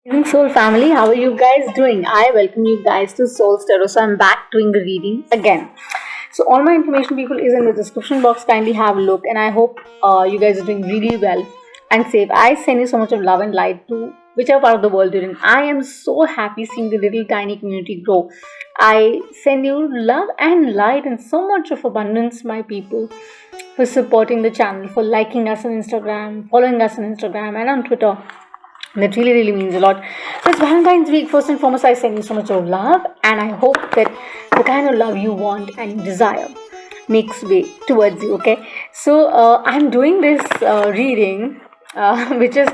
Soul family, how are you guys doing? I welcome you guys to Soulstarot. So I'm back doing the readings again. So all my information, people, is in the description box. Kindly have a look, and I hope you guys are doing really well and safe. I send you so much of love and light to whichever part of the world you're in. I am so happy seeing the little tiny community grow. I send you love and light and so much of abundance, my people, for supporting the channel, for liking us on Instagram, following us on Instagram and on Twitter. That really means a lot. So it's Valentine's week. First and foremost, I send you so much of love, and I hope that the kind of love you want and desire makes way towards you. Okay, so I'm doing this reading which is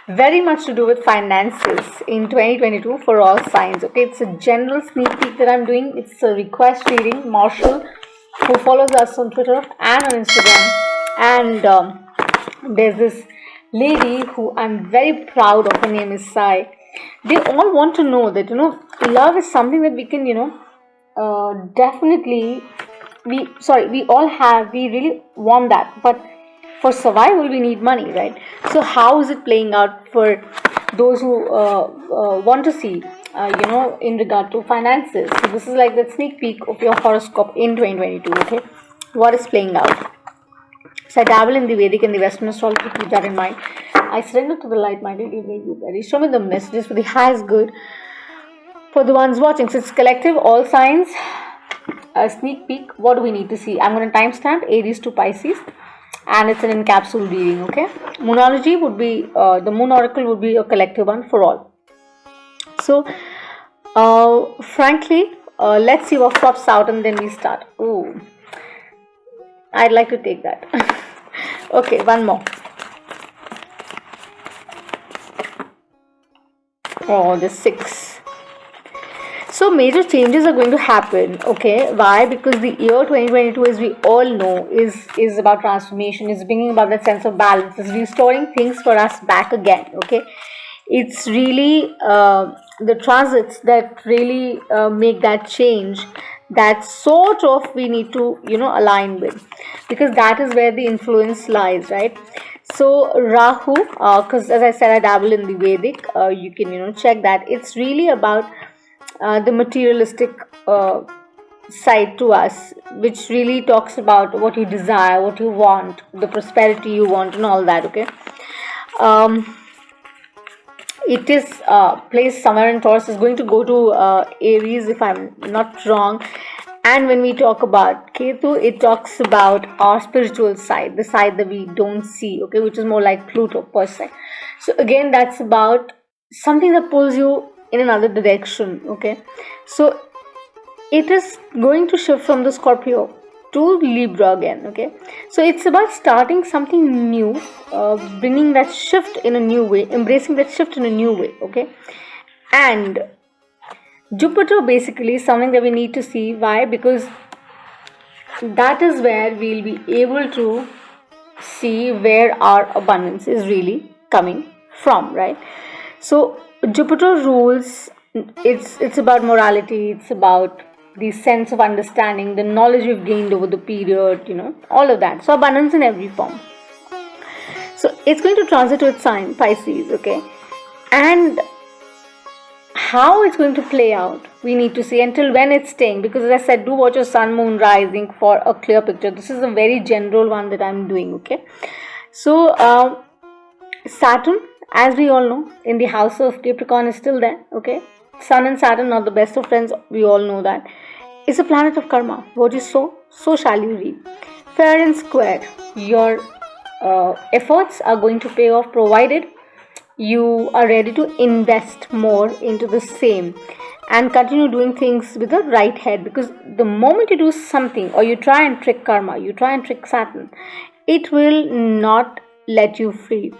very much to do with finances in 2022 for all signs. Okay, it's a general sneak peek that I'm doing. It's a request reading. Marshall, who follows us on Twitter and on Instagram, and there's this lady who I'm very proud of. Her name is Sai. They all want to know that love is something that we can definitely we all have. We really want that, but for survival we need money, right? So how is it playing out for those who want to see in regard to finances? So this is like the sneak peek of your horoscope in 2022. Okay, what is playing out? So I dabble in the Vedic and the Western astrology, keep that in mind. I surrender to the light, my daily blueberry. Show me the messages for the highest good for the ones watching. So it's collective, all signs, a sneak peek. What do we need to see? I'm going to timestamp Aries to Pisces, and it's an encapsulated reading. Okay, MoonOlogy would be the MoonOracle would be a collective one for all. So, frankly, let's see what pops out, and then we start. Ooh, I'd like to take that. Okay, one more. Oh, the 6. So major changes are going to happen. Okay, why? Because the year 2022, as we all know, is about transformation. Is bringing about that sense of balance. Is restoring things for us back again. Okay, it's really the transits that really make that change. That sort of we need to align with, because that is where the influence lies, right? So Rahu, because as I said, I dabble in the Vedic. You can check that. It's really about the materialistic side to us, which really talks about what you desire, what you want, the prosperity you want, and all that. Okay. It is placed somewhere in Taurus. Is going to go to Aries, if I'm not wrong. And when we talk about Ketu, it talks about our spiritual side, the side that we don't see, okay, which is more like Pluto per se. So again, that's about something that pulls you in another direction, okay. So it is going to shift from the Scorpio to Libra again, okay. So it's about starting something new, bringing that shift in a new way, embracing that shift in a new way, okay. And Jupiter basically is something that we need to see. Why? Because that is where we'll be able to see where our abundance is really coming from, right? So Jupiter rules, it's about morality, it's about the sense of understanding, the knowledge we've gained over the period, all of that. So abundance in every form. So it's going to transit to its sign, Pisces, okay? And how it's going to play out, we need to see. Until when it's staying, because as I said, do watch your sun, moon, rising for a clear picture. This is a very general one that I'm doing, okay? So Saturn, as we all know, in the house of Capricorn is still there, okay? Sun and Saturn, not the best of friends, we all know that. It's a planet of karma. What you sow, so shall you reap. Fair and square, your efforts are going to pay off, provided you are ready to invest more into the same and continue doing things with the right head. Because the moment you do something, or you try and trick karma, you try and trick Saturn, it will not let you free.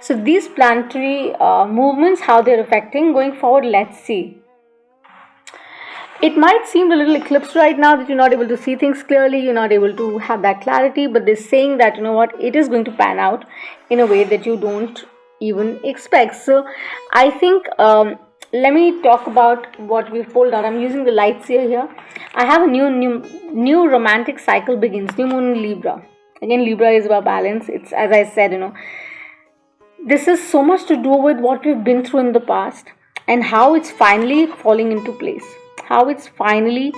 So these planetary movements, how they're affecting going forward, let's see. It might seem a little eclipsed right now, that you're not able to see things clearly, you're not able to have that clarity, but they're saying that it is going to pan out in a way that you don't even expect. So I think let me talk about what we've pulled out. I'm using the Letsee here. I have a new romantic cycle begins. New moon in Libra. Again, Libra is about balance. It's, as I said, this is so much to do with what we've been through in the past. and how it's finally falling into place, how it's finally,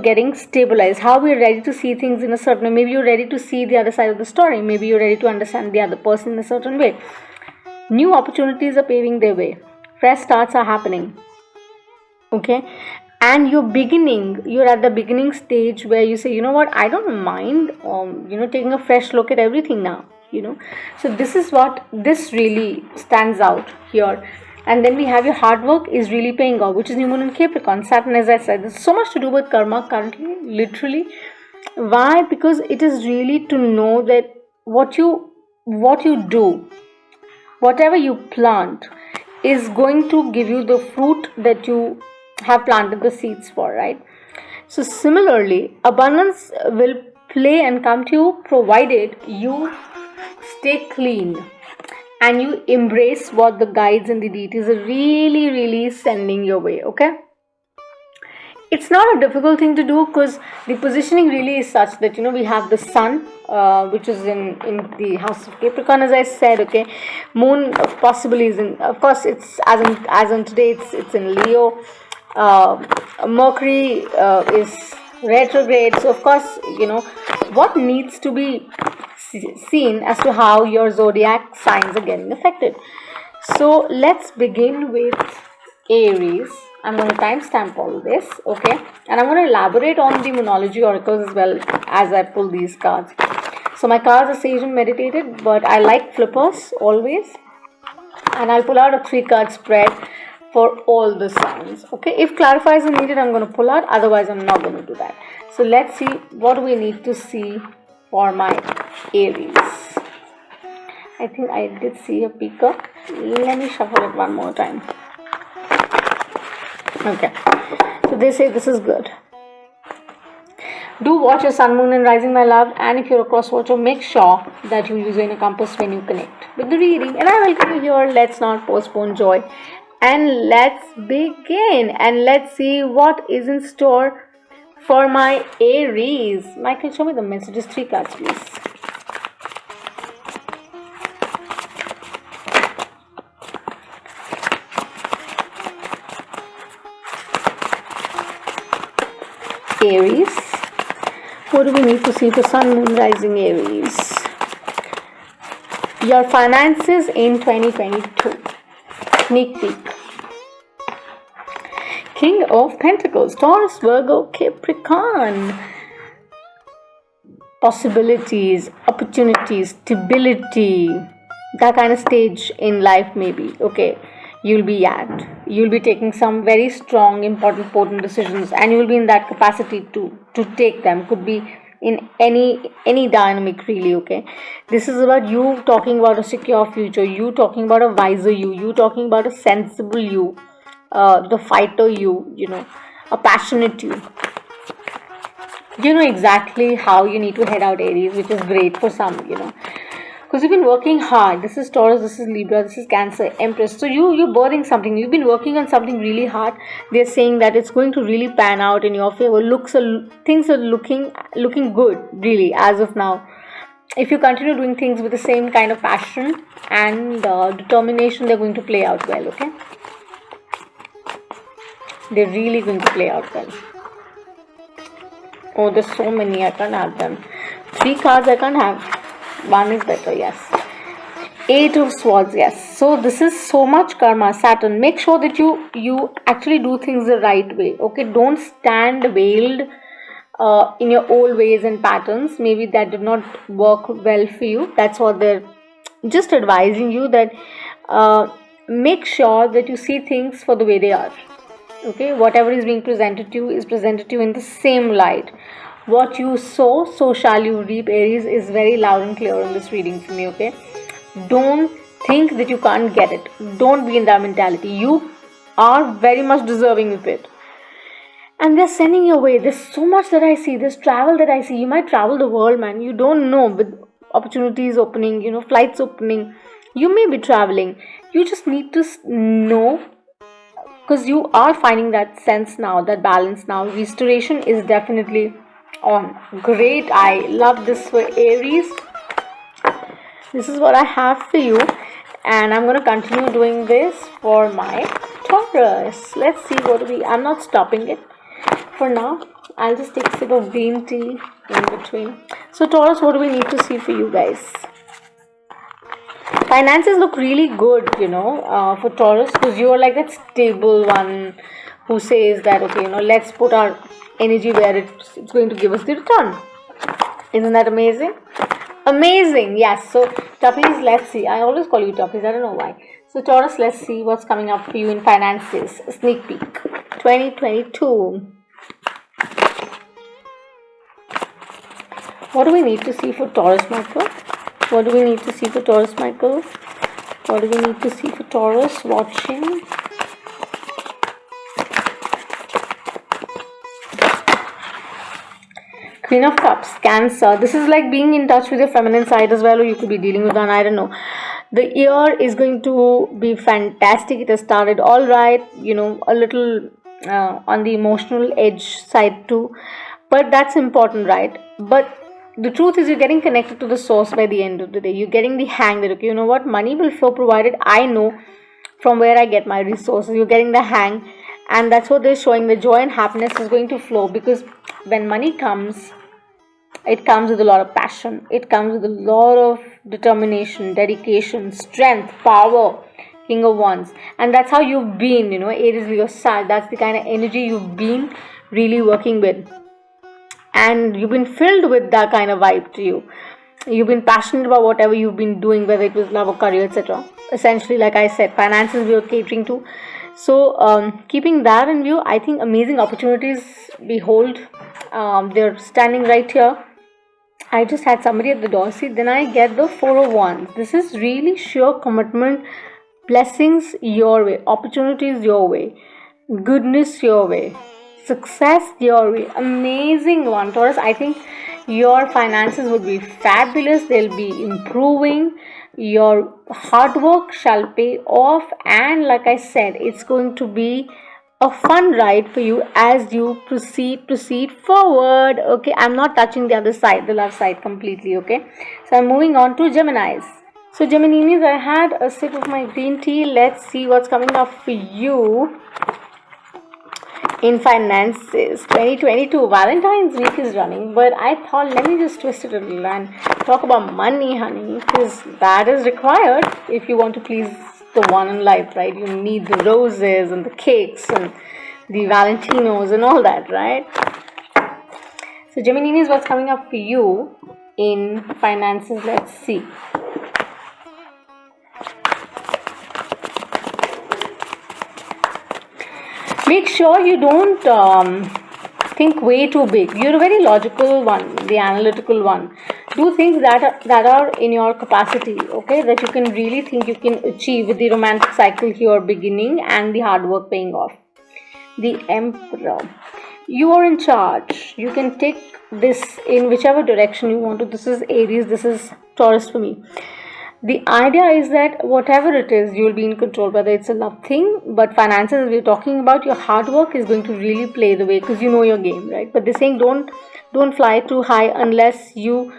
getting stabilized, how we're ready to see things in a certain way. Maybe you're ready to see the other side of the story. Maybe you're ready to understand the other person in a certain way. New opportunities are paving their way. Fresh starts are happening. Okay? And you're at the beginning stage where you say, you know what, I don't mind, taking a fresh look at everything now, So this is what, this really stands out here. And then we have your hard work is really paying off, which is new moon in Capricorn. Saturn, as I said, there's so much to do with karma currently, literally. Why? Because it is really to know that what you do, whatever you plant, is going to give you the fruit that you have planted the seeds for, right? So similarly, abundance will play and come to you provided you stay clean and you embrace what the guides and the deities are really, really sending your way, okay? It's not a difficult thing to do because the positioning really is such that, we have the sun, which is in the house of Capricorn, as I said, okay? Moon possibly is in, of course, it's as in today, it's in Leo. Mercury is retrograde. So, of course, what needs to be seen as to how your zodiac signs are getting affected. So let's begin with Aries. I'm going to timestamp all this, okay? And I'm going to elaborate on the Moonology oracles as well as I pull these cards. So my cards are sage and meditated, but I like flippers always. And I'll pull out a 3-card spread for all the signs, okay? If clarifiers are needed, I'm going to pull out. Otherwise, I'm not going to do that. So let's see what we need to see for my Aries. I think I did see a peacock. Let me shuffle it one more time. Okay, so they say this is good. Do watch your sun, moon and rising, my love. And if you're a cross watcher, make sure that you use a compass when you connect with the reading. And I welcome you here. Let's not postpone joy. And let's begin. And let's see what is in store for my Aries. Michael, show me the messages. 3 cards, please. Aries. What do we need to see for sun, moon, rising Aries? Your finances in 2022. Sneak peek. King of Pentacles, Taurus, Virgo, Capricorn. Possibilities, opportunities, stability. That kind of stage in life maybe, okay, you'll be at. You'll be taking some very strong, important, potent decisions, and you'll be in that capacity to take them. Could be in any dynamic really, okay? This is about you talking about a secure future, you talking about a wiser you talking about a sensible you, the fighter you, a passionate you. You know exactly how you need to head out, Aries, which is great for some, because you've been working hard. This is Taurus, this is Libra, this is Cancer, Empress. So you're birthing something. You've been working on something really hard. They're saying that it's going to really pan out in your favor. Things are looking good, really, as of now. If you continue doing things with the same kind of passion and determination, they're going to play out well, okay? They're really going to play out well. Oh, there's so many. I can't have them. 3 cards I can't have. 1 is better, yes. 8 of Swords, yes. So this is so much karma, Saturn. Make sure that you actually do things the right way, okay? Don't stand veiled in your old ways and patterns. Maybe that did not work well for you. That's what they're just advising you, that make sure that you see things for the way they are, okay? Whatever is being presented to you is presented to you in the same light. What you sow, so shall you reap, Aries, is very loud and clear in this reading for me, okay? Don't think that you can't get it. Don't be in that mentality. You are very much deserving of it. And they're sending your way. There's so much that I see. There's travel that I see. You might travel the world, man. You don't know. With opportunities opening, flights opening, you may be traveling. You just need to know, because you are finding that sense now, that balance now. Restoration is definitely on. Great. I love this for Aries. This is what I have for you, and I'm going to continue doing this for my Taurus. Let's see what I'm not stopping it for now. I'll just take a sip of green tea in between. So Taurus, what do we need to see for you guys? Finances look really good, for Taurus, because you are like that stable one who says that, okay, let's put our energy where it's going to give us the return. Isn't that amazing? Amazing, yes. So Tuppies, let's see. I always call you Tuppies, I don't know why. So Taurus, let's see what's coming up for you in finances. A sneak peek. 2022. What do we need to see for Taurus, Michael? What do we need to see for Taurus, Michael? What do we need to see for Taurus watching? Queen of Cups, Cancer. This is like being in touch with your feminine side as well, or you could be dealing with one, I don't know. The year is going to be fantastic. It has started all right, a little on the emotional edge side too. But that's important, right? But the truth is you're getting connected to the source by the end of the day. You're getting the hang that, okay, you know what, money will flow provided I know from where I get my resources. You're getting the hang, and that's what they're showing. The joy and happiness is going to flow, because when money comes, it comes with a lot of passion. It comes with a lot of determination, dedication, strength, power. King of Wands. And that's how you've been, Aries, Leo, Sag. That's the kind of energy you've been really working with. And you've been filled with that kind of vibe to you. You've been passionate about whatever you've been doing, whether it was love or career, etc. Essentially, like I said, finances we are catering to. So, keeping that in view, I think amazing opportunities behold. They're standing right here. I just had somebody at the door. See, then I get the Four of Wands. This is really sheer commitment. Blessings your way. Opportunities your way. Goodness your way. Success your way. Amazing one, Taurus. I think your finances would be fabulous. They'll be improving. Your hard work shall pay off, and like I said, it's going to be a fun ride for you as you proceed forward. Okay, I'm not touching the other side, the love side completely. Okay, so I'm moving on to Geminis. So Geminis, I had a sip of my green tea. Let's see what's coming up for you in finances. 2022 Valentine's week is running, but I thought let me just twist it a little and talk about money, honey, because that is required if you want to please the one in life, right? You need the roses and the cakes and the Valentinos and all that, right? So Geminis, what's coming up for you in finances? Let's see. Make sure you don't think way too big. You're a very logical one, the analytical one. Do things that are in your capacity, okay, that you can really think you can achieve with the romantic cycle here beginning and the hard work paying off. The Emperor. You are in charge. You can take this in whichever direction you want to. This is Aries, this is Taurus for me. The idea is that whatever it is, you will be in control, whether it's a love thing, but finances, we're talking about your hard work is going to really play the way, because you know your game, right? But they're saying don't fly too high unless you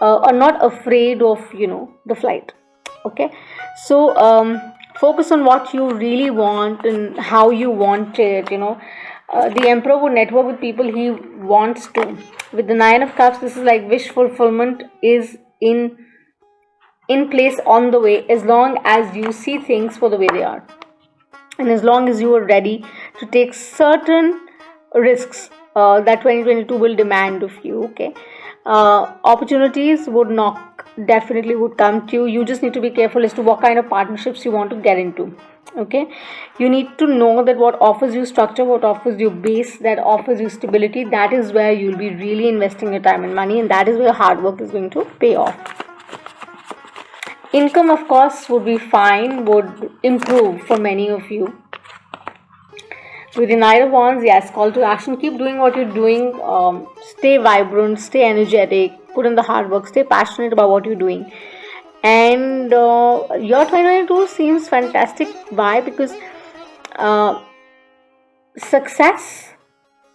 are not afraid of, the flight. Okay, so focus on what you really want and how you want it. The Emperor would network with people he wants to. With the Nine of Cups, this is like wish fulfillment is in place, on the way, as long as you see things for the way they are, and as long as you are ready to take certain risks that 2022 will demand of you. Okay, opportunities definitely would come to you. You just need to be careful as to what kind of partnerships you want to get into. Okay, you need to know that what offers you structure, what offers you base, that offers you stability, that is where you'll be really investing your time and money, and that is where hard work is going to pay off. Income, of course, would be fine, would improve for many of you. With the Knight of Wands, yes, call to action. Keep doing what you're doing. Stay vibrant, stay energetic, put in the hard work, stay passionate about what you're doing. And your 2022 seems fantastic. Why? Because success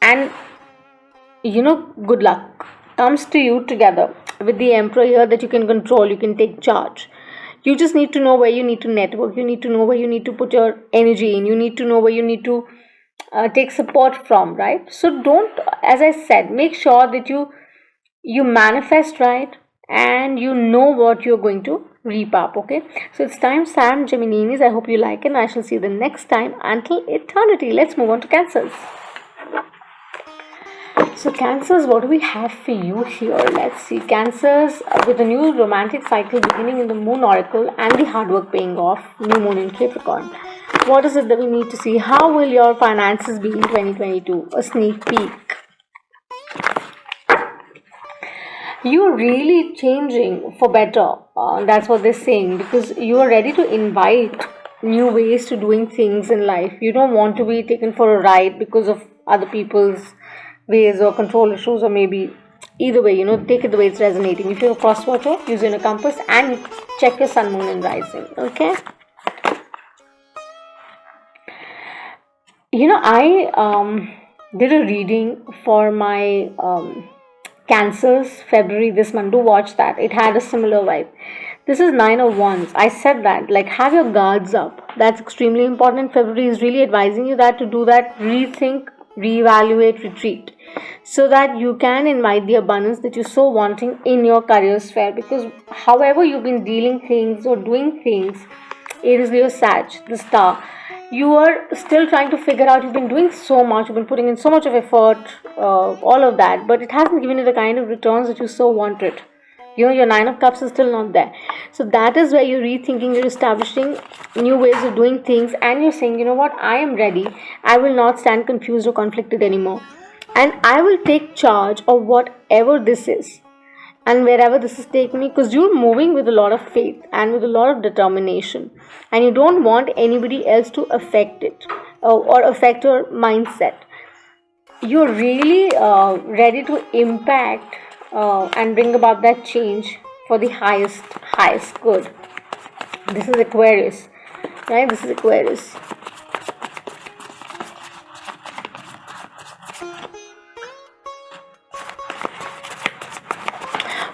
and, good luck comes to you together with the Emperor here, that you can control, you can take charge. You just need to know where you need to network. You need to know where you need to put your energy in. You need to know where you need to take support from, right? So don't, as I said, make sure that you manifest right, and you know what you're going to reap up. Okay, so it's time, Sam Gemininis. I hope you like it, and I shall see you the next time. Until eternity. Let's move on to Cancers. So Cancers, what do we have for you here? Let's see. Cancers, with a new romantic cycle beginning in the MoonOracle and the hard work paying off, new moon in Capricorn. What is it that we need to see? How will your finances be in 2022? A sneak peek. You're really changing for better. That's what they're saying, because you are ready to invite new ways to doing things in life. You don't want to be taken for a ride because of other people's ways or control issues, or maybe either way, take it the way it's resonating. If you're a cross watcher, use your compass and check your sun, moon and rising. Okay, I did a reading for my Cancers February this month. Do watch that. It had a similar vibe. This is 9 of Wands. I said that, like, have your guards up. That's extremely important. February is really advising you that to do that, rethink, reevaluate, retreat, so that you can invite the abundance that you're so wanting in your career sphere. Because however you've been dealing things or doing things, Aries, Leo, Sag, the star, you are still trying to figure out. You've been doing so much, you've been putting in so much of effort, all of that, but it hasn't given you the kind of returns that you so wanted. Your 9 of Cups is still not there. So that is where you're rethinking, you're establishing new ways of doing things, and you're saying, you know what, I am ready. I will not stand confused or conflicted anymore, and I will take charge of whatever this is and wherever this is taking me, because you're moving with a lot of faith and with a lot of determination, and you don't want anybody else to affect it or affect your mindset. You're really ready to impact and bring about that change for the highest good. This is Aquarius, right? This is Aquarius.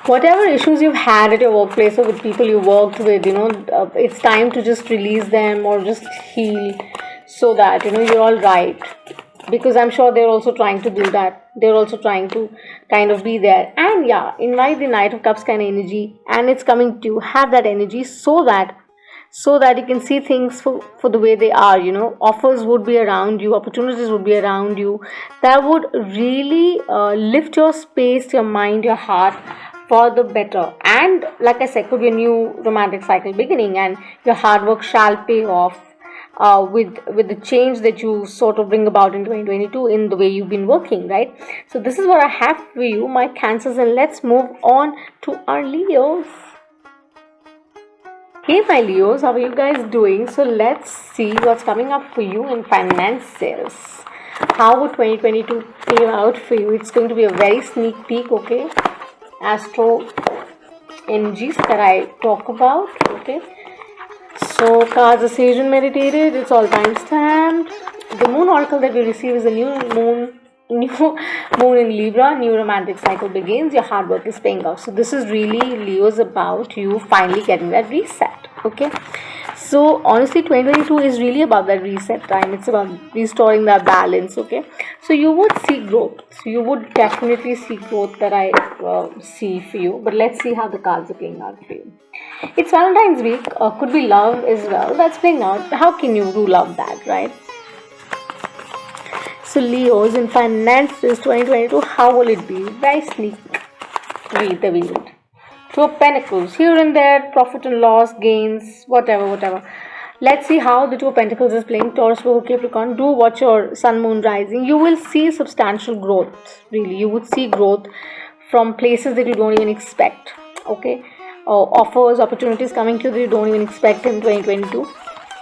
Whatever issues you've had at your workplace or with people you worked with, it's time to just release them or just heal, so that, you're all right. Because I'm sure they're also trying to do that. They're also trying to kind of be there. And yeah, invite the Knight of Cups kind of energy, and it's coming to you. Have that energy so that you can see things for the way they are. Offers would be around you, opportunities would be around you, that would really lift your space, your mind, your heart for the better. And like I said, could be a new romantic cycle beginning, and your hard work shall pay off with the change that you sort of bring about in 2022 in the way you've been working, right? So this is what I have for you, my Cancers, and let's move on to our Leos. Hey my Leos, how are you guys doing? So let's see what's coming up for you in finances. How would 2022 play out for you? It's going to be a very sneak peek, okay? Astro energies that I talk about, okay? So cards are sage and meditated. It's all time stamped. The MoonOracle that we receive is a new moon in Libra. New romantic cycle begins. Your hard work is paying off. So this is really, Leo's, about you finally getting that reset. Okay. So honestly, 2022 is really about that reset time. It's about restoring that balance. Okay. So you would see growth. So you would definitely see growth that I see for you. But let's see how the cards are playing out for you. It's Valentine's week. Could be love as well. That's playing out. How can you do love that, right? So Leos, in finances 2022, how will it be? Very sneak. Read the read. Two of Pentacles, here and there, profit and loss, gains, whatever. Let's see how the Two of Pentacles is playing. Taurus, Virgo, Capricorn. Do watch your sun, moon, rising. You will see substantial growth. Really, you would see growth from places that you don't even expect. Okay, offers, opportunities coming to you that you don't even expect in 2022.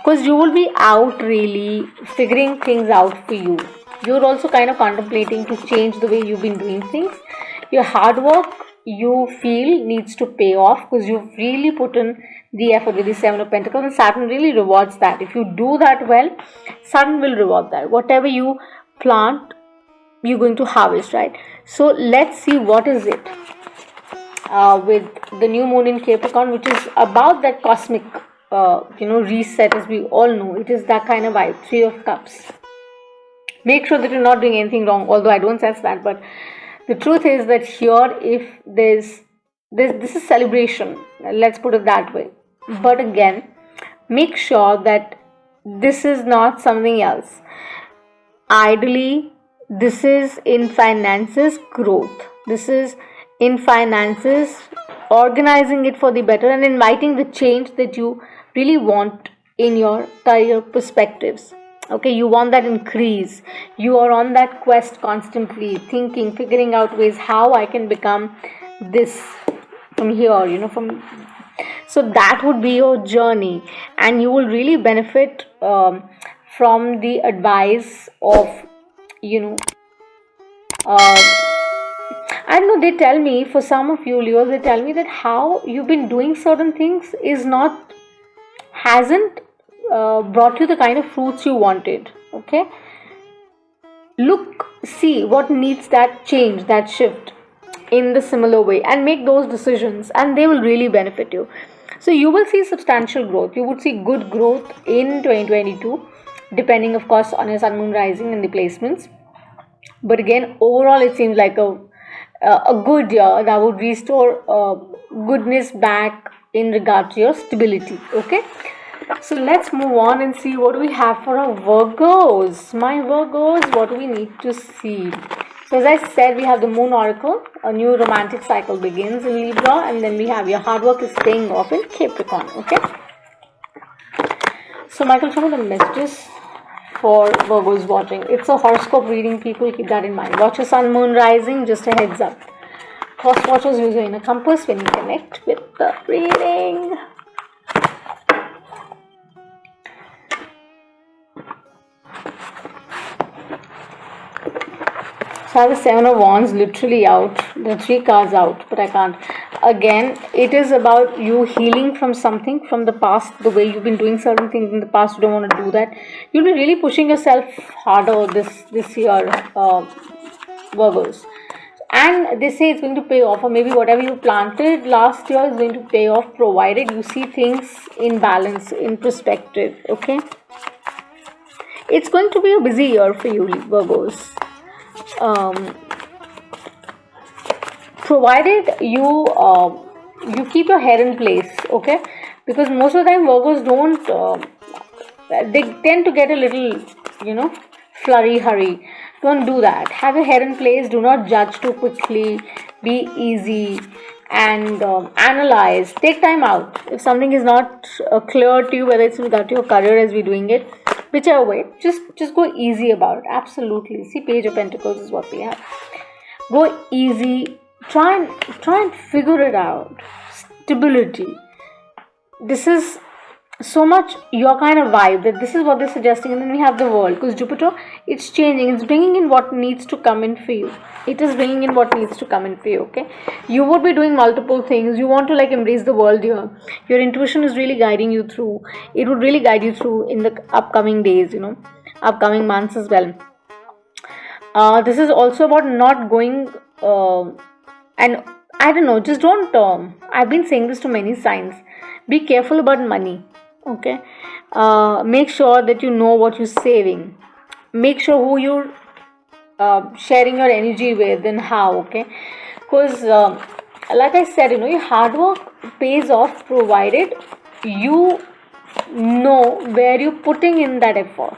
Because you will be out really figuring things out for you. You're also kind of contemplating to change the way you've been doing things. Your hard work, you feel, needs to pay off because you've really put in the effort with the Seven of Pentacles, and Saturn really rewards that. If you do that well, Saturn will reward that. Whatever you plant, you're going to harvest, right? So let's see what is it. with the new moon in Capricorn, which is about that cosmic reset, as we all know. It is that kind of vibe. 3 of Cups. Make sure that you're not doing anything wrong, although I don't sense that, but the truth is that here, if this is celebration, let's put it that way. But again, make sure that this is not something else. Ideally, this is in finances growth. This is in finances organizing it for the better and inviting the change that you really want in your career perspectives. Okay, you want that increase. You are on that quest constantly, thinking, figuring out ways how I can become this from here, so that would be your journey, and you will really benefit from the advice of, I don't know, they tell me, for some of you Leos, they tell me that how you've been doing certain things hasn't brought you the kind of fruits you wanted. Okay, see what needs that change, that shift in the similar way, and make those decisions, and they will really benefit you. So you will see substantial growth. You would see good growth in 2022, depending of course on your sun, moon, rising and the placements. But again, overall it seems like a good year that would restore goodness back in regard to your stability. Okay, so let's move on and see what we have for our Virgos. My Virgos, what do we need to see? So as I said, we have the MoonOracle. A new romantic cycle begins in Libra, and then we have your hard work is paying off in Capricorn. Okay, so Michael, show me the messages for Virgos watching. It's a horoscope reading, people, keep that in mind. Watch your sun, moon, rising, just a heads up. Cross watchers use your inner compass when you connect with the reading. So I have the 7 of Wands literally out. There are 3 cards out, but I can't. Again, it is about you healing from something from the past, the way you've been doing certain things in the past. You don't want to do that. You'll be really pushing yourself harder this year, Virgos. And they say it's going to pay off, or maybe whatever you planted last year is going to pay off, provided you see things in balance, in perspective. Okay? It's going to be a busy year for you, Virgos. Provided you keep your head in place, okay? Because most of the time Virgos don't, they tend to get a little, flurry hurry. Don't do that. Have your head in place. Do not judge too quickly. Be easy and analyze. Take time out. If something is not clear to you, whether it's with regard to your career as we're doing it, whichever way, just go easy about it. Absolutely. See, Page of Pentacles is what we have. Go easy. Try and figure it out. Stability. This is so much your kind of vibe, that this is what they're suggesting. And then we have the World, because Jupiter, it's changing. It's bringing in what needs to come in for you. It is bringing in what needs to come in for you. Okay, you would be doing multiple things. You want to embrace the world here. Your intuition is really guiding you through. It would really guide you through in the upcoming days, upcoming months as well. This is also about not going and I don't know, just don't I've been saying this to many signs. Be careful about money. Okay, make sure that you know what you're saving. Make sure who you're sharing your energy with and how. Okay, because like I said, your hard work pays off, provided you know where you're putting in that effort.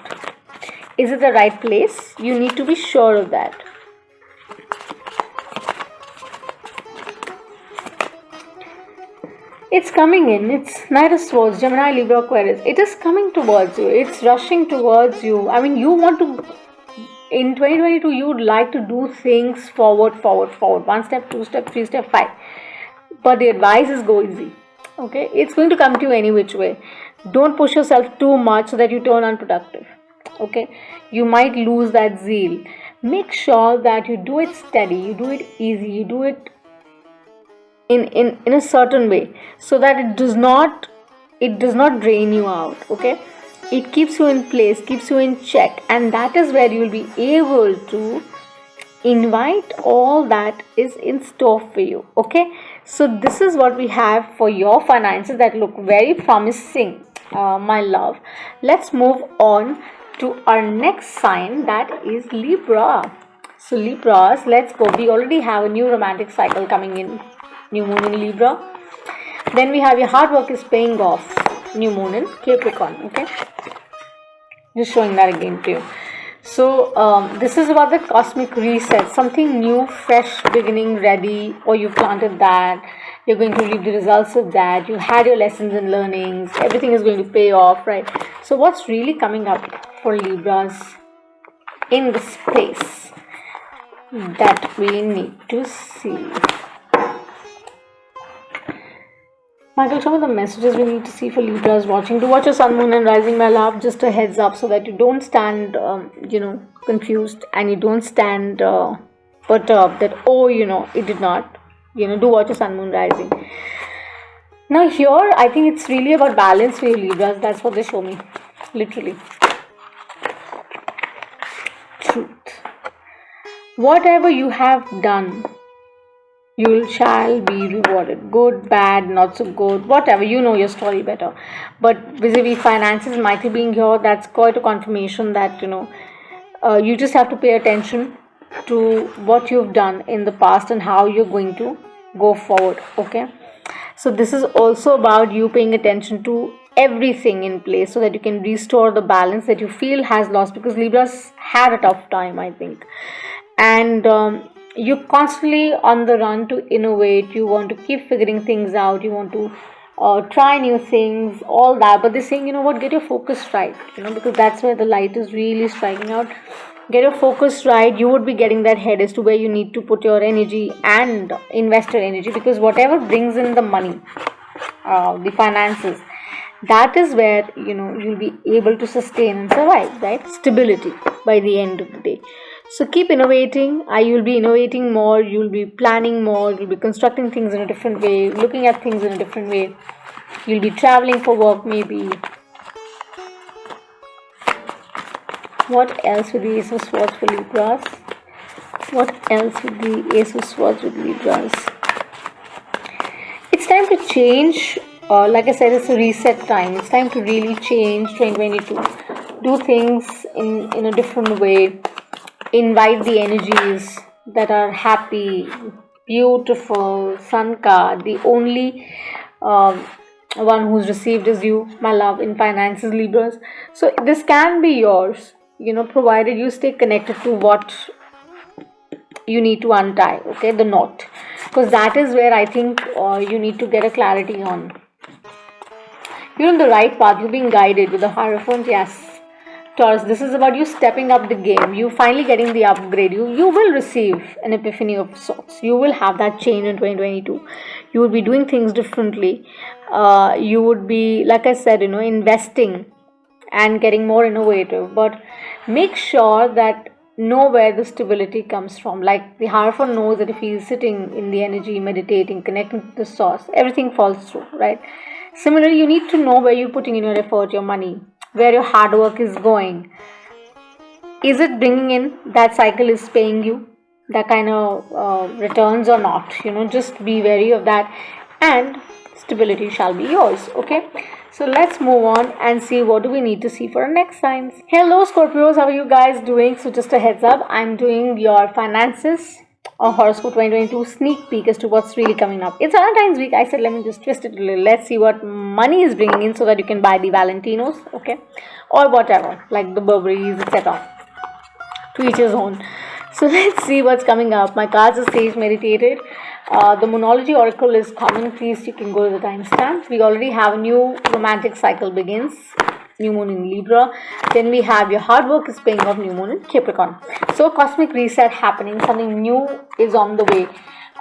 Is it the right place? You need to be sure of that. It's coming in. It's Knight of Swords, Gemini, Libra, Aquarius. It is coming towards you. It's rushing towards you. I mean, you want to, in 2022, you would like to do things forward. 1 step, 2 step, 3 step, 5. But the advice is go easy. Okay? It's going to come to you any which way. Don't push yourself too much so that you turn unproductive. Okay? You might lose that zeal. Make sure that you do it steady. You do it easy. You do it in a certain way, so that it does not drain you out. Okay, it keeps you in place, keeps you in check, and that is where you will be able to invite all that is in store for you. Okay, So this is what we have for your finances that look very promising, my love. Let's move on to our next sign, that is Libra. So Libras, let's go. We already have a new romantic cycle coming in, new moon in Libra. Then we have your hard work is paying off, new moon in Capricorn. Okay, just showing that again to you. So this is about the cosmic reset, something new, fresh beginning ready, or you planted that, you're going to reap the results of that, you had your lessons and learnings, everything is going to pay off, right? So what's really coming up for Libras in the space that we need to see? Michael, some of the messages we need to see for Libras watching. Do watch your sun, moon and rising, my love. Just a heads up so that you don't stand, confused, and you don't stand perturbed that, oh, it did not. Do watch your sun, moon, rising. Now here, I think it's really about balance for you Libras. That's what they show me. Literally. Truth. Whatever you have done, you shall be rewarded. Good, bad, not so good, whatever. You know your story better. But vis-a-vis finances, mighty being here, that's quite a confirmation that, you just have to pay attention to what you've done in the past and how you're going to go forward. Okay. So this is also about you paying attention to everything in place so that you can restore the balance that you feel has lost, because Libras had a tough time, I think. And you're constantly on the run to innovate. You want to keep figuring things out. You want to try new things, all that. But they're saying, get your focus right, because that's where the light is really striking out. Get your focus right. You would be getting that head as to where you need to put your energy and invest your energy, because whatever brings in the money, the finances, that is where, you'll be able to sustain and survive, right? Stability by the end of the day. So keep innovating. You'll be innovating more. You'll be planning more. You'll be constructing things in a different way, looking at things in a different way. You'll be traveling for work, maybe. What else with the Ace of Swords for Libras? What else with the Ace of Swords with Libras? It's time to change. Like I said, it's a reset time. It's time to really change 2022. Do things in a different way. Invite the energies that are happy, beautiful, sun card. The only one who's received is you, my love, in finances, Libras. So this can be yours, provided you stay connected to what you need to untie, okay, the knot. Because that is where I think you need to get a clarity on. You're on the right path. You're being guided with the Hierophant, yes. Taurus, this is about you stepping up the game. You finally getting the upgrade. You will receive an epiphany of sorts. You will have that change in 2022. You will be doing things differently. You would be, like I said, investing and getting more innovative. But make sure that know where the stability comes from. Like the Hierophant knows that if he is sitting in the energy, meditating, connecting to the source, everything falls through, right? Similarly, you need to know where you're putting in your effort, your money, where your hard work is going. Is it bringing in that cycle is paying you that kind of returns or not? Just be wary of that, and stability shall be yours. Okay, so let's move on and see what do we need to see for our next signs. Hello Scorpios, how are you guys doing? So just a heads up, I'm doing your finances horoscope 2022 sneak peek as to what's really coming up. It's Valentine's week. I said let me just twist it a little. Let's see what money is bringing in so that you can buy the Valentinos, okay, or whatever, like the Burberrys, etc. To each his own. So let's see what's coming up. My cards are sage meditated. The MoonOracle Oracle is common. Please, you can go to the timestamps. We already have a new romantic cycle begins. New moon in Libra. Then we have your hard work is paying off, new moon in Capricorn. So cosmic reset happening. Something new is on the way.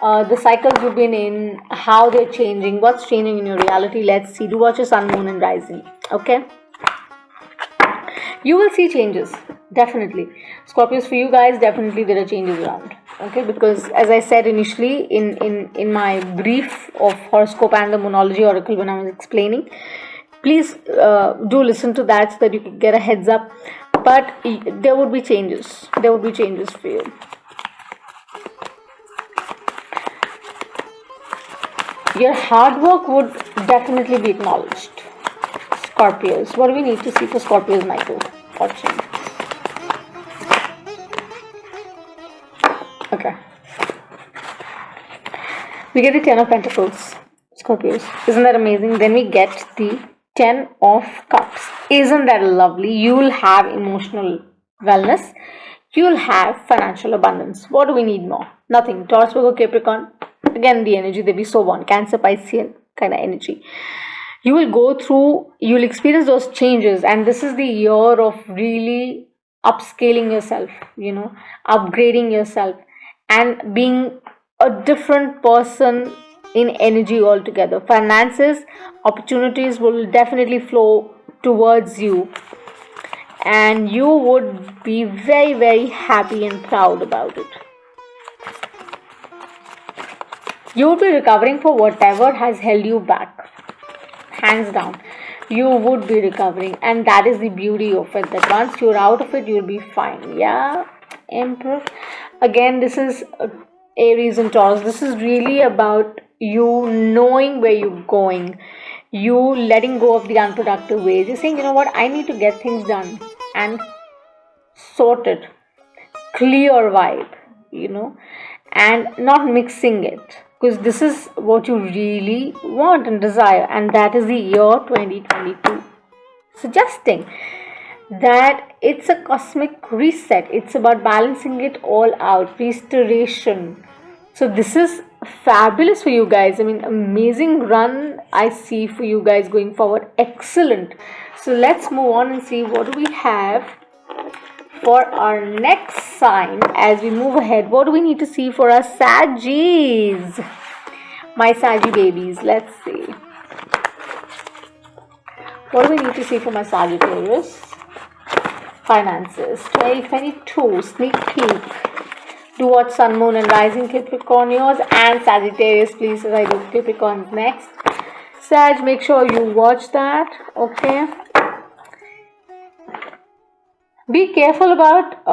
The cycles you've been in, how they're changing, what's changing in your reality. Let's see. Do watch your sun, moon and rising. Okay. You will see changes. Definitely. Scorpios, for you guys, definitely there are changes around. Okay, because as I said initially in my brief of horoscope and the MoonOracle Oracle when I was explaining, please do listen to that so that you can get a heads up. But there would be changes. There would be changes for you. Your hard work would definitely be acknowledged. Scorpios. What do we need to see for Scorpios, Michael? Watching. Okay. We get the 10 of Pentacles, Scorpios. Isn't that amazing? Then we get the 10 of Cups. Isn't that lovely? You'll have emotional wellness. You'll have financial abundance. What do we need more? Nothing. Taurus, Virgo, Capricorn. Again, the energy, they be so one. Cancer, Pisces kind of energy. You will go through, you'll experience those changes, and this is the year of really upscaling yourself, upgrading yourself and being a different person in energy altogether. Finances, opportunities will definitely flow towards you, and you would be very, very happy and proud about it. You will be recovering for whatever has held you back. Hands down, you would be recovering, and that is the beauty of it, that once you're out of it, you'll be fine. Yeah, Emperor. Again, this is Aries and Taurus. This is really about you knowing where you're going, you letting go of the unproductive ways. You're saying, you know what, I need to get things done and sorted, clear vibe, and not mixing it, because this is what you really want and desire, and that is the year 2022, suggesting that it's a cosmic reset. It's about balancing it all out, restoration. So this is fabulous for you guys. I mean, amazing run I see for you guys going forward. Excellent. So let's move on and see what do we have for our next sign as we move ahead. What do we need to see for our Saggies? My Saggy babies. Let's see. What do we need to see for my Sagittarius? Finances 2022. Sneak peek. Do watch Sun, Moon and Rising Capricornios and Sagittarius, please, as I do Capricorns next. Sag, make sure you watch that. Okay. Be careful about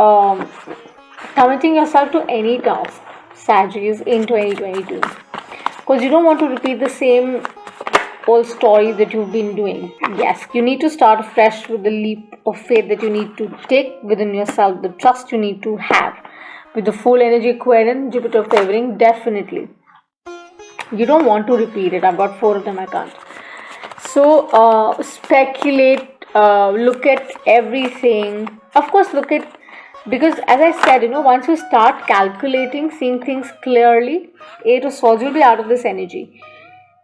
committing yourself to any task, Saggies, in 2022, because you don't want to repeat the same old story that you've been doing. Yes, you need to start fresh with the leap of faith that you need to take within yourself, the trust you need to have. With the full energy Aquarian, Jupiter favoring, definitely. You don't want to repeat it. I've got 4 of them, I can't. So, speculate, look at everything. Of course, look at, because as I said, once you start calculating, seeing things clearly, 8 of Swords, you'll be out of this energy.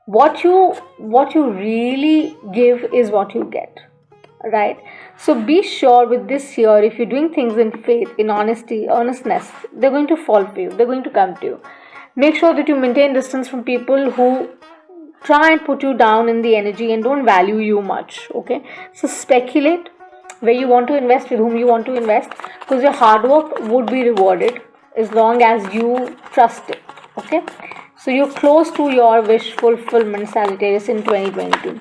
What you really give is what you get, right? So be sure with this year, if you're doing things in faith, in honesty, earnestness, they're going to fall for you. They're going to come to you. Make sure that you maintain distance from people who try and put you down in the energy and don't value you much. Okay, so speculate where you want to invest, with whom you want to invest, because your hard work would be rewarded as long as you trust it. Okay, so you're close to your wish fulfillment, Sagittarius, in 2022.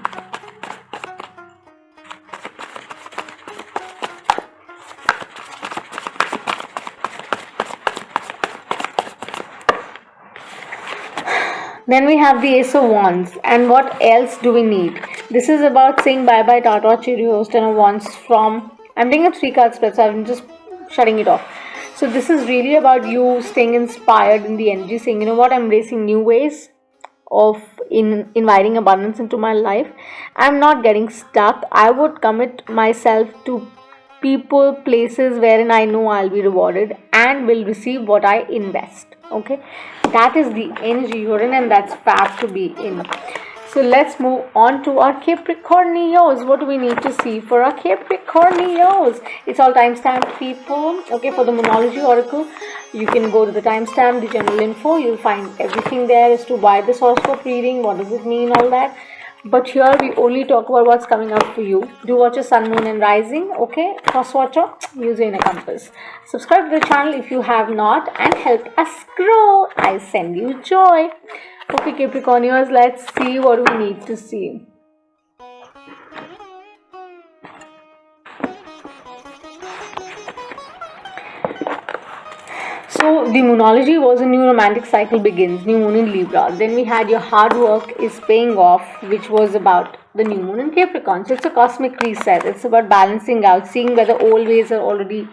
Then we have the Ace of Wands, and what else do we need? This is about saying bye-bye Tata, Cherry Host and a Wands from, I'm doing a 3-card spread, so I'm just shutting it off. So this is really about you staying inspired in the energy, saying, you know what, I'm embracing new ways of inviting abundance into my life. I'm not getting stuck. I would commit myself to people, places wherein I know I'll be rewarded and will receive what I invest. Okay, that is the energy you're in, and that's fab to be in. So let's move on to our Capricornios. What do we need to see for our Capricornios? It's all timestamped, people. Okay, for the MoonOracle Oracle, you can go to the timestamp, the general info. You'll find everything there as to why this horoscope reading, what does it mean, all that. But here we only talk about what's coming up for you. Do watch your Sun, Moon and Rising. Okay, cross watcher, use your inner compass. Subscribe to the channel if you have not and help us grow. I send you joy. Okay, Capricornios, let's see what we need to see. So So the moonology was a new romantic cycle begins, new moon in Libra. Then we had your hard work is paying off, which was about the new moon in Capricorn. So it's a cosmic reset. It's about balancing out, seeing whether old ways are already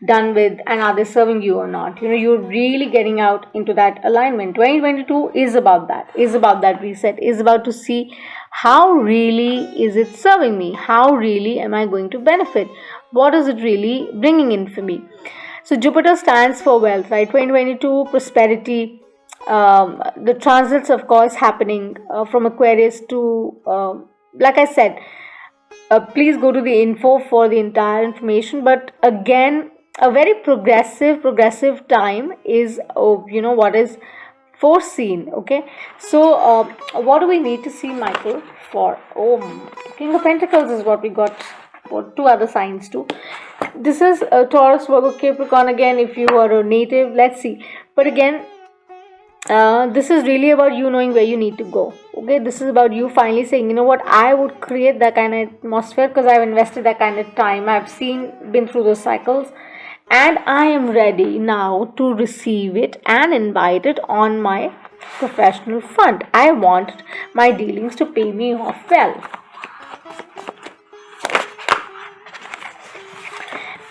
done with and are they serving you or not. You're really getting out into that alignment. 2022 is about that reset, is about to see how really is it serving me, how really am I going to benefit, what is it really bringing in for me. So Jupiter stands for wealth, right? 2022 prosperity. The transits, of course, happening from Aquarius to, like I said, please go to the info for the entire information. But again, a very progressive time is, what is foreseen. Okay, so what do we need to see, Michael, for? King of Pentacles is what we got for two other signs too. This is Taurus, Virgo, Capricorn. Again, if you are a native, let's see. But again, this is really about you knowing where you need to go. Okay, this is about you finally saying, you know what, I would create that kind of atmosphere because I've invested that kind of time. I've been through those cycles, and I am ready now to receive it and invite it on my professional front. I want my dealings to pay me off well.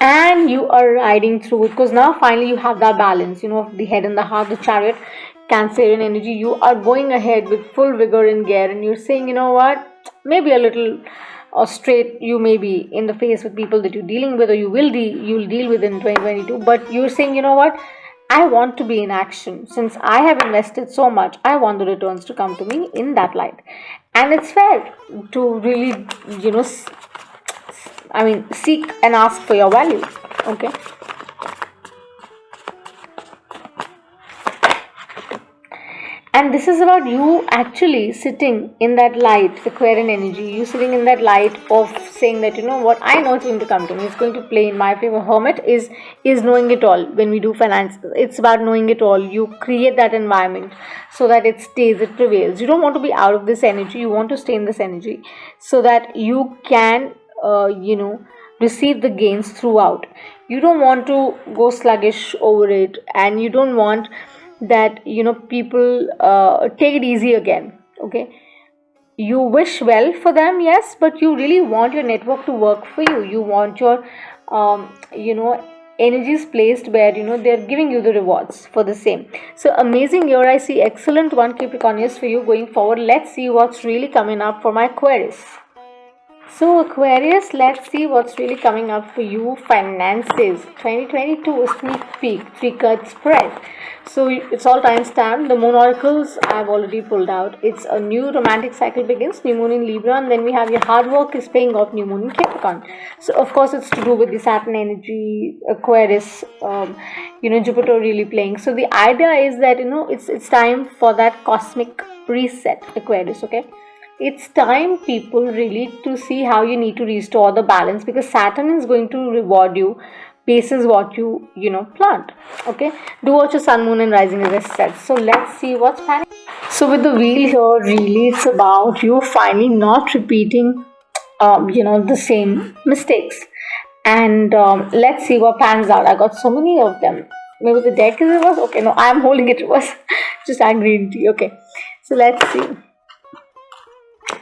And you are riding through it because now finally you have that balance, the head and the heart, the chariot, Cancerian energy. You are going ahead with full vigor and gear, and you're saying, you know what, maybe a little straight you may be in the face with people that you're dealing with, or you'll deal with in 2022, but you're saying, you know what, I want to be in action. Since I have invested so much, I want the returns to come to me in that light. And it's fair to really, seek and ask for your value. Okay. And this is about you actually sitting in that light, Aquarian energy. You sitting in that light of saying that, you know what, I know it's going to come to me. It's going to play in my favor. Hermit is knowing it all. When we do finance, it's about knowing it all. You create that environment so that it stays, it prevails. You don't want to be out of this energy. You want to stay in this energy so that you can, receive the gains throughout. You don't want to go sluggish over it, and you don't want that people take it easy again. Okay, you wish well for them, yes, but you really want your network to work for you. You want your energies placed where they're giving you the rewards for the same. So amazing year. I see excellent one, Capricornius, for you going forward. Let's see what's really coming up for my Aquarius. So Aquarius, let's see what's really coming up for you. Finances 2022 sneak peek, 3-card spread. So it's all time stamped. The MoonOracles I've already pulled out. It's a new romantic cycle begins, new moon in Libra, and then we have your hard work is paying off, new moon in Capricorn. So of course it's to do with the Saturn energy, Aquarius, Jupiter really playing. So the idea is that it's time for that cosmic reset, Aquarius. Okay. It's time, people, really to see how you need to restore the balance, because Saturn is going to reward you basis what you plant. Okay, do watch your sun, moon and rising, as I said. So let's see what's planning. So with the wheel here, really it's about you finally not repeating the same mistakes. And let's see what pans out. I got so many of them. Maybe the deck is reverse. Okay, no, I'm holding it reverse. Just add green tea. Okay, so let's see.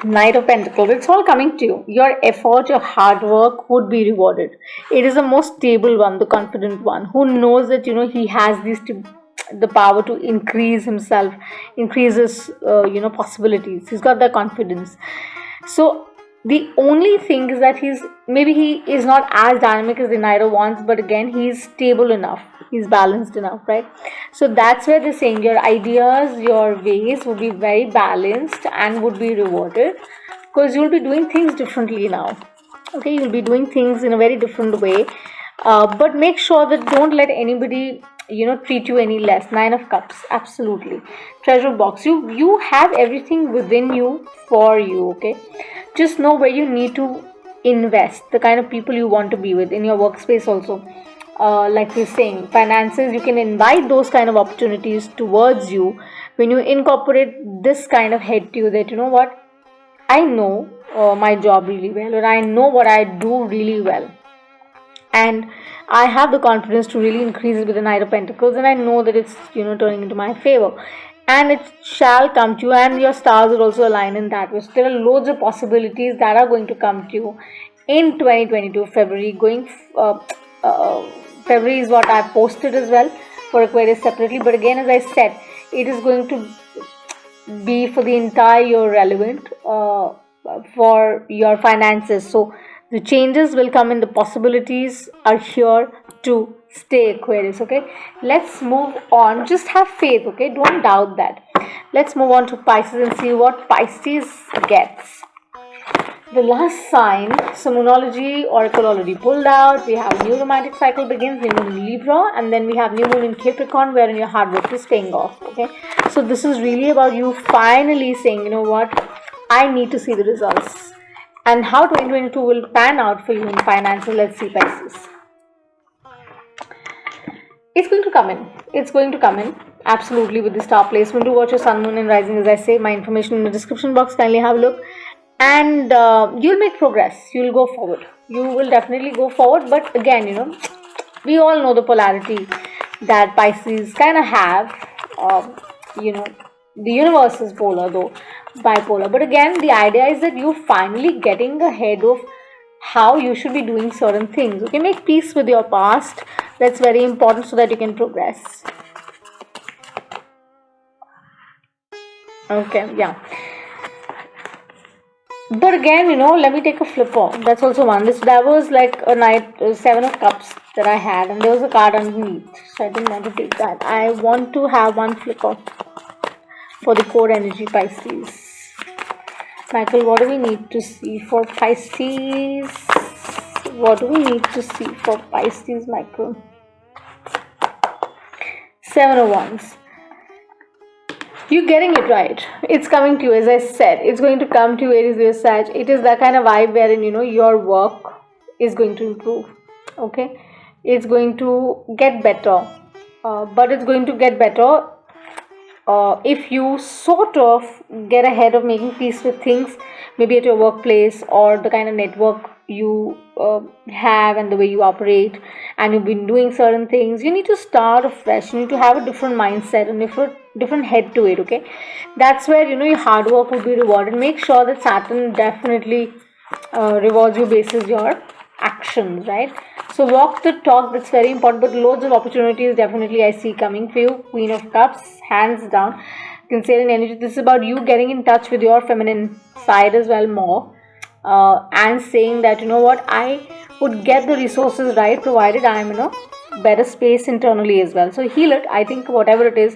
Knight of Pentacles, it's all coming to you. Your effort, your hard work would be rewarded. It is the most stable one, the confident one, who knows that he has the power to increase himself, increase his possibilities. He's got the confidence. So the only thing is that he is not as dynamic as the Knight of Wands, but again he's stable enough, he's balanced enough, right? So that's where they're saying your ideas, your ways would be very balanced and would be rewarded, because you'll be doing things differently now. Okay, you'll be doing things in a very different way, but make sure that don't let anybody treat you any less. 9 of Cups, absolutely. Treasure box, you have everything within you for you. Okay, just know where you need to invest, the kind of people you want to be with in your workspace also. Like we're saying, finances, you can invite those kind of opportunities towards you when you incorporate this kind of head to you, that what, I know my job really well, or I know what I do really well, and I have the confidence to really increase it with the Knight of Pentacles, and I know that it's turning into my favor, and it shall come to you, and your stars will also align in that way. So there are loads of possibilities that are going to come to you in 2022 February. February is what I posted as well for Aquarius separately, but again, as I said, it is going to be for the entire year relevant for your finances. So the changes will come in, the possibilities are here to stay, Aquarius. Okay, let's move on. Just have faith, okay, don't doubt that. Let's move on to Pisces and see what Pisces gets. The last sign, so Moonology Oracle already pulled out. We have new romantic cycle begins, new moon in Libra, and then we have new moon in Capricorn, wherein your hard work is paying off. Okay, so this is really about you finally saying, you know what, I need to see the results, and how 2022 will pan out for you in finances. Let's see, Pisces. It's going to come in. It's going to come in. Absolutely, with the star placement. Do watch your sun, moon, and rising. As I say, my information in the description box. Kindly have a look. And you'll make progress. You'll go forward. You will definitely go forward. But again, we all know the polarity that Pisces kind of have. The universe is polar, though bipolar. But again, the idea is that you're finally getting ahead of how you should be doing certain things. Okay, make peace with your past. That's very important so that you can progress. Okay, yeah. But again, let me take a flipper. That's also one. That was like a night, 7 of Cups that I had, and there was a card underneath. So I didn't want to take that. I want to have one flipper for the core energy, Pisces. Michael, what do we need to see for Pisces? What do we need to see for Pisces, Michael? 7 of Wands. You're getting it right. It's coming to you, as I said. It's going to come to you, Aries, Leo, Sag. It is that kind of vibe wherein, your work is going to improve. Okay? It's going to get better. But it's going to get better if you sort of get ahead of making peace with things, maybe at your workplace or the kind of network you have and the way you operate, and you've been doing certain things. You need to start afresh. You need to have a different mindset and different head to it. Okay, that's where your hard work will be rewarded. Make sure that Saturn definitely rewards you basis your actions, right? So walk the talk. That's very important. But loads of opportunities definitely I see coming for you. Queen of Cups, hands down. Cancerian energy. This is about you getting in touch with your feminine side as well more. And saying that, what, I would get the resources right provided I am in a better space internally as well. So heal it. I think whatever it is,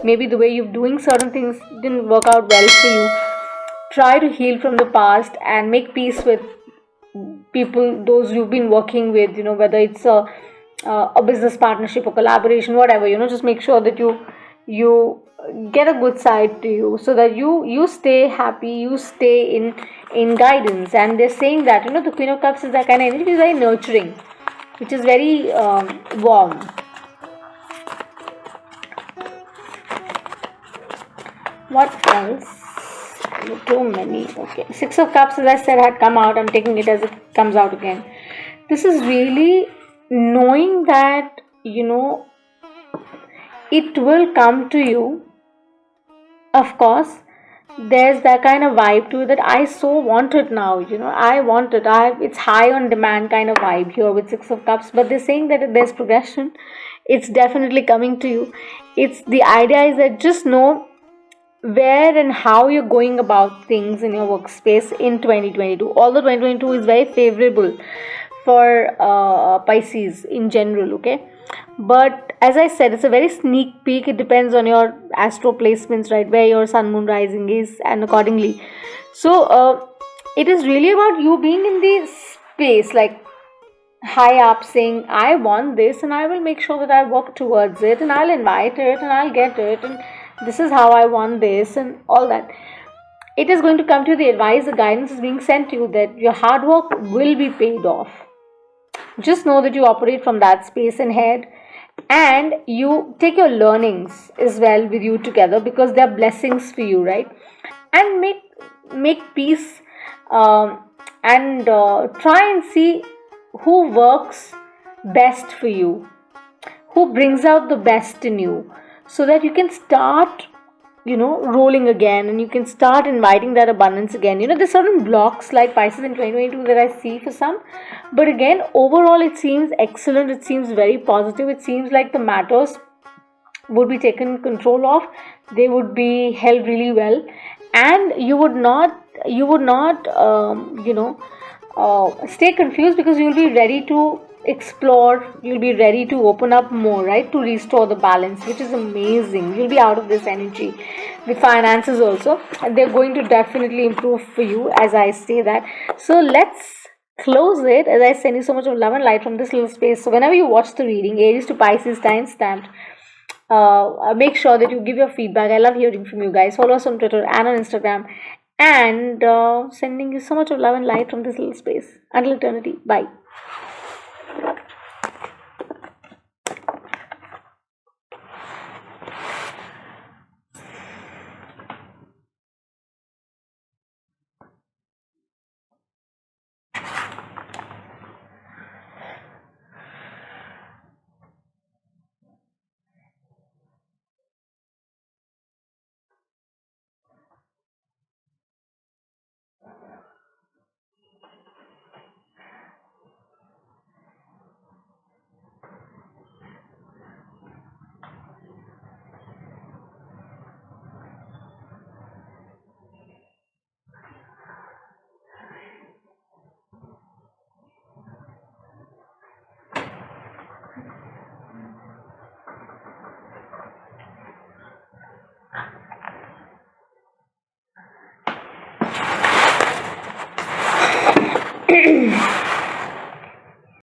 maybe the way you're doing certain things didn't work out well for you. Try to heal from the past and make peace with people, those you've been working with, whether it's a business partnership or collaboration, whatever, just make sure that you get a good side to you, so that you stay happy, you stay in guidance. And they're saying that the Queen of Cups is that kind of energy, which is very nurturing, which is very warm. What else? Too many. Okay, 6 of Cups, as I said, had come out. I'm taking it as it comes out again. This is really knowing that it will come to you. Of course, there's that kind of vibe to it that I so want it now. I want it. It's high on demand kind of vibe here with 6 of Cups. But they're saying that there's progression. It's definitely coming to you. It's the idea is that just know where and how you're going about things in your workspace in 2022. Although 2022 is very favorable for Pisces in general, okay? But as I said, it's a very sneak peek. It depends on your astro placements, right? Where your sun, moon, rising is, and accordingly. So it is really about you being in the space, like high up, saying, I want this and I will make sure that I work towards it, and I'll invite it and I'll get it, and this is how I want this, and all that. It is going to come to you. The advice, the guidance is being sent to you that your hard work will be paid off. Just know that you operate from that space and head, and you take your learnings as well with you together, because they're blessings for you, right? And make peace and try and see who works best for you, who brings out the best in you, so that you can start, rolling again, and you can start inviting that abundance again. There's certain blocks like Pisces in 2022 that I see for some, but again, overall it seems excellent, it seems very positive, it seems like the matters would be taken control of, they would be held really well, and you would not stay confused, because you'll be ready to explore, you'll be ready to open up more, right, to restore the balance, which is amazing. You'll be out of this energy. The finances also, they're going to definitely improve for you, as I say that. So let's close it, as I send you so much of love and light from this little space. So whenever you watch the reading, Aries to Pisces time stamped, make sure that you give your feedback. I love hearing from you guys. Follow us on Twitter and on Instagram, and sending you so much of love and light from this little space. Until eternity. Bye.